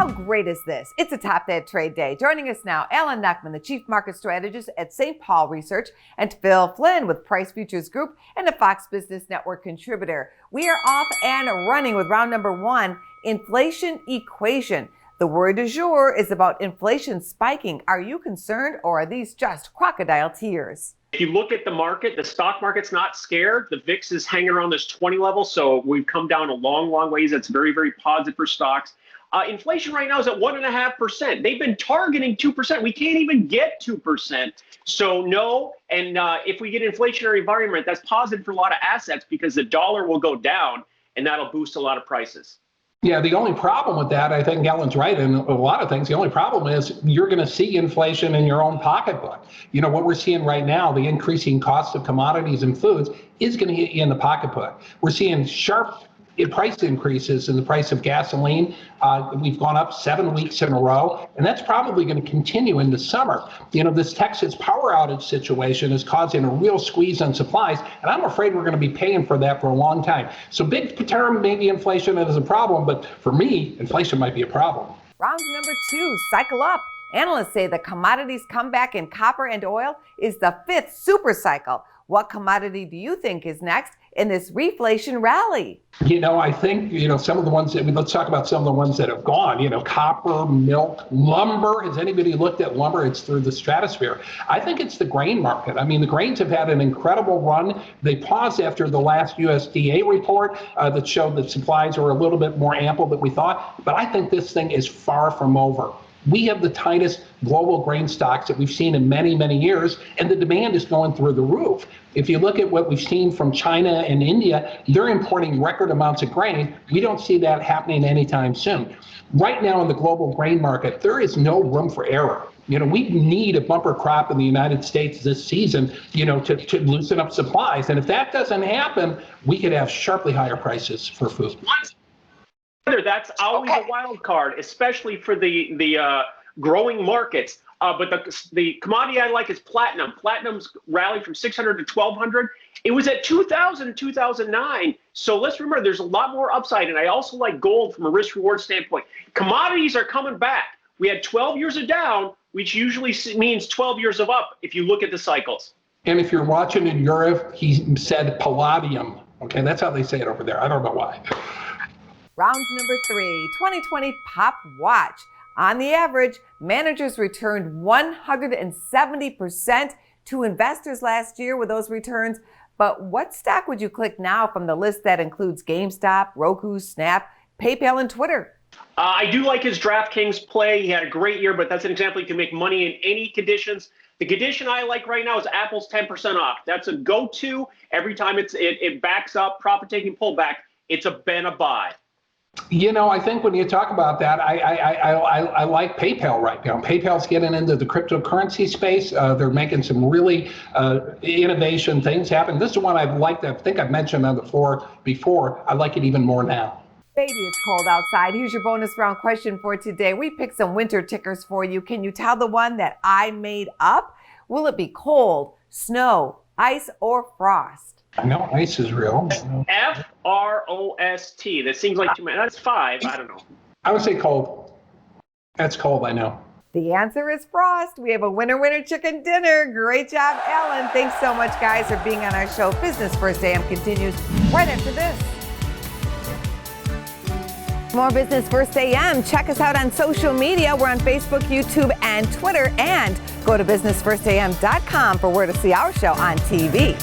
How great is this? It's a top day trade day. Joining us now, Alan Neckman, the Chief Market Strategist at St. Paul Research, and Phil Flynn with Price Futures Group and a Fox Business Network contributor. We are off and running with round number one, inflation equation. The word du jour is about inflation spiking. Are you concerned, or are these just crocodile tears? If you look at the market, the stock market's not scared. The VIX is hanging around this 20 level, so we've come down a long, long ways. That's very, very positive for stocks. Inflation right now is at 1.5%. They've been targeting 2%. We can't even get 2%. So no, and if we get an inflationary environment, that's positive for a lot of assets because the dollar will go down, and that'll boost a lot of prices. Yeah, the only problem with that, I think Ellen's right in a lot of things. The only problem is you're going to see inflation in your own pocketbook. You know, what we're seeing right now, the increasing cost of commodities and foods is going to hit you in the pocketbook. We're seeing sharp price increases in the price of gasoline. We've gone up 7 weeks in a row, and that's probably going to continue into summer. You know, this Texas power outage situation is causing a real squeeze on supplies, and I'm afraid we're going to be paying for that for a long time. So big term, maybe inflation is a problem, but for me, inflation might be a problem. Round number two, cycle up. Analysts say the commodities comeback in copper and oil is the fifth super cycle. What commodity do you think is next in this reflation rally? You know, I think, some of the ones let's talk about some of the ones that have gone, copper, milk, lumber. Has anybody looked at lumber? It's through the stratosphere. I think it's the grain market. I mean, the grains have had an incredible run. They paused after the last USDA report that showed that supplies were a little bit more ample than we thought. But I think this thing is far from over. We have the tightest global grain stocks that we've seen in many, many years, and the demand is going through the roof. If you look at what we've seen from China and India, they're importing record amounts of grain. We don't see that happening anytime soon. Right now in the global grain market, there is no room for error. We need a bumper crop in the United States this season, to loosen up supplies. And if that doesn't happen, we could have sharply higher prices for food. That's always a wild card, especially for the growing markets. But the commodity I like is platinum. Platinum's rallied from 600 to 1200. It was at 2000 in 2009. So let's remember there's a lot more upside. And I also like gold from a risk reward standpoint. Commodities are coming back. We had 12 years of down, which usually means 12 years of up if you look at the cycles. And if you're watching in Europe, he said palladium. Okay, that's how they say it over there. I don't know why. Round number three, 2020 Pop Watch. On the average, managers returned 170% to investors last year with those returns. But what stock would you click now from the list that includes GameStop, Roku, Snap, PayPal, and Twitter? I do like his DraftKings play. He had a great year, but that's an example you can make money in any conditions. The condition I like right now is Apple's 10% off. That's a go-to every time it backs up, profit-taking pullback. It's been a buy. I think when you talk about that, I like PayPal right now. PayPal's getting into the cryptocurrency space. They're making some really innovation things happen. This is one I've liked. I think I've mentioned on the floor before. I like it even more now. Baby, it's cold outside. Here's your bonus round question for today. We picked some winter tickers for you. Can you tell the one that I made up? Will it be cold, snow, ice, or frost? I know ice is real. Frost. That seems like too many. That's 5. I don't know. I would say cold. That's cold, I know. The answer is frost. We have a winner chicken dinner. Great job, Alan. Thanks so much, guys, for being on our show. Business First AM continues right after this. More Business First AM. Check us out on social media. We're on Facebook, YouTube, and Twitter. And go to businessfirstam.com for where to see our show on TV.